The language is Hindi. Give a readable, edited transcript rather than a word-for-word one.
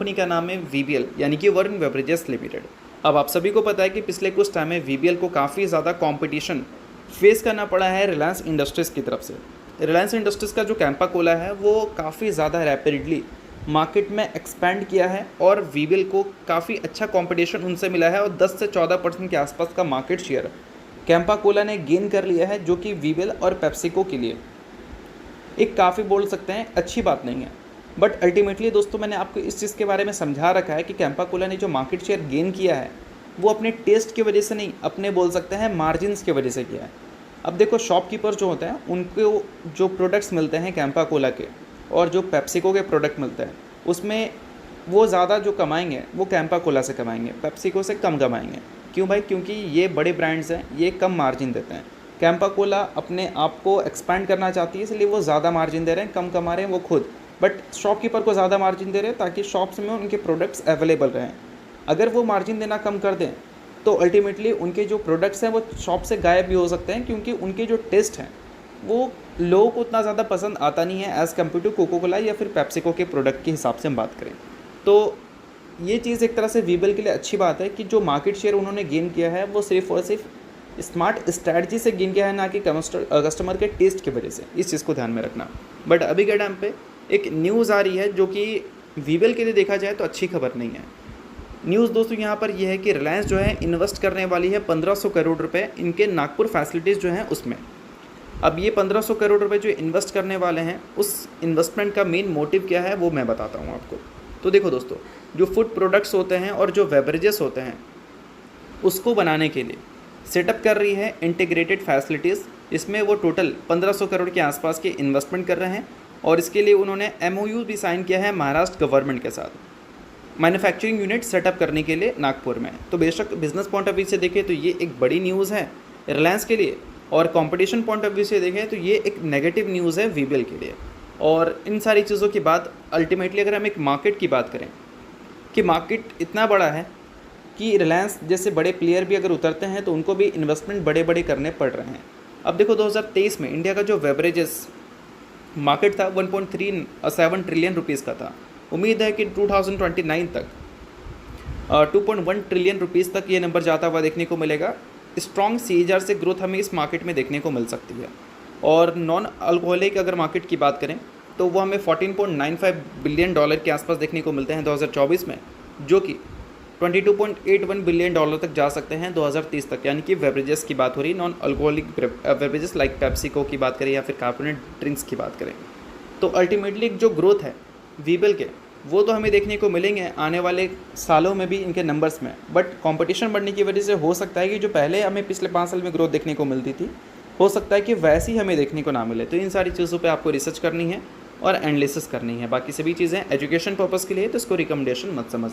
कंपनी का नाम है वीबीएल यानी कि वरुण बेवरेजेस लिमिटेड। अब आप सभी को पता है कि पिछले कुछ टाइम में वीबीएल को काफ़ी ज़्यादा कंपटीशन फेस करना पड़ा है रिलायंस इंडस्ट्रीज़ की तरफ से। रिलायंस इंडस्ट्रीज़ का जो कैंपा कोला है वो काफ़ी ज़्यादा रैपिडली मार्केट में एक्सपैंड किया है और वीबीएल को काफ़ी अच्छा कंपटीशन उनसे मिला है और 10 से 14% के आसपास का मार्केट शेयर कैंपा कोला ने गेन कर लिया है, जो कि वीबीएल और पेप्सिको के लिए एक काफ़ी बोल सकते हैं अच्छी बात नहीं है। बट अल्टीमेटली दोस्तों मैंने आपको इस चीज़ के बारे में समझा रखा है कि कैंपा कोला ने जो मार्केट शेयर गेन किया है वो अपने टेस्ट की वजह से नहीं, अपने बोल सकते हैं मार्जिन्स की वजह से किया है। अब देखो शॉपकीपर जो होते हैं उनको जो प्रोडक्ट्स मिलते हैं कैंपा कोला के और जो पेप्सिको के प्रोडक्ट मिलते हैं उसमें वो ज़्यादा जो कमाएंगे वो कैंपा कोला से कमाएंगे, पेप्सिको से कम कमाएंगे। क्यों भाई? क्योंकि ये बड़े ब्रांड्स हैं, ये कम मार्जिन देते हैं। कैंपा कोला अपने आप को एक्सपैंड करना चाहती है इसलिए वो ज़्यादा मार्जिन दे रहे हैं, कम कमा रहे हैं वो खुद, बट शॉपकीपर को ज़्यादा मार्जिन दे रहे हैं ताकि शॉप्स में उनके प्रोडक्ट्स अवेलेबल रहें। अगर वो मार्जिन देना कम कर दें तो अल्टीमेटली उनके जो प्रोडक्ट्स हैं वो शॉप से गायब भी हो सकते हैं, क्योंकि उनके जो टेस्ट हैं वो लोगों को उतना ज़्यादा पसंद आता नहीं है as compare to Coca Cola या फिर पेप्सिको के प्रोडक्ट के हिसाब से हम बात करें। तो ये चीज़ एक तरह से वीबीएल के लिए अच्छी बात है कि जो मार्केट शेयर उन्होंने गेन किया है वो सिर्फ और सिर्फ स्मार्ट स्ट्रैटेजी से गेन किया है, ना कि कस्टमर के टेस्ट की वजह से। इस चीज़ को ध्यान में रखना। बट अभी के टाइम पे एक न्यूज़ आ रही है जो कि वीबीएल के लिए देखा जाए तो अच्छी खबर नहीं है। न्यूज़ दोस्तों यहाँ पर यह है कि रिलायंस जो है इन्वेस्ट करने वाली है 1500 करोड़ रुपए इनके नागपुर फैसिलिटीज़ जो हैं उसमें। अब ये 1500 करोड़ रुपए जो इन्वेस्ट करने वाले हैं उस इन्वेस्टमेंट का मेन मोटिव क्या है वो मैं बताता हूँ आपको। तो देखो दोस्तों, जो फूड प्रोडक्ट्स होते हैं और जो बेवरेजेस होते हैं उसको बनाने के लिए सेटअप कर रही है इंटीग्रेटेड फैसिलिटीज़। इसमें वो टोटल 1500 करोड़ के आसपास के इन्वेस्टमेंट कर रहे हैं और इसके लिए उन्होंने MOU भी साइन किया है महाराष्ट्र गवर्नमेंट के साथ मैन्युफैक्चरिंग यूनिट सेटअप करने के लिए नागपुर में। तो बेशक बिजनेस पॉइंट ऑफ व्यू से देखें तो ये एक बड़ी न्यूज़ है रिलायंस के लिए, और कंपटीशन पॉइंट ऑफ व्यू से देखें तो ये एक नेगेटिव न्यूज़ है वीबीएल के लिए। और इन सारी चीज़ों की बात अल्टीमेटली अगर हम एक मार्केट की बात करें कि मार्केट इतना बड़ा है कि रिलायंस जैसे बड़े प्लेयर भी अगर उतरते हैं तो उनको भी इन्वेस्टमेंट बड़े बड़े करने पड़ रहे हैं। अब देखो 2023 में इंडिया का जो बेवरेजेस मार्केट था 1.37 ट्रिलियन रुपीज़ का था। उम्मीद है कि 2029 तक 2.1 ट्रिलियन रुपीज़ तक ये नंबर जाता हुआ देखने को मिलेगा। स्ट्रॉन्ग CAGR से ग्रोथ हमें इस मार्केट में देखने को मिल सकती है। और नॉन अल्कोहलिक अगर मार्केट की बात करें तो वो हमें $14.95 बिलियन के आसपास देखने को मिलते हैं 2024 में, जो कि $22.81 बिलियन तक जा सकते हैं 2030 तक। यानी कि बेवरेजेस की बात हो रही, non alcoholic beverages like PepsiCo की बात करें या फिर कार्बोनेट ड्रिंक्स की बात करें। तो अल्टीमेटली जो ग्रोथ है वीबीएल के वो तो हमें देखने को मिलेंगे आने वाले सालों में भी इनके नंबर्स में। बट कंपटीशन बढ़ने की वजह से हो सकता है कि जो पहले हमें पिछले 5 साल में ग्रोथ देखने को मिलती थी हो सकता है कि वैसी हमें देखने को ना मिले। तो इन सारी चीज़ों पे आपको रिसर्च करनी है और एनालिसिस करनी है। बाकी सभी चीज़ें एजुकेशन पर्पज़ के लिए, तो इसको रिकमेंडेशन मत समझ।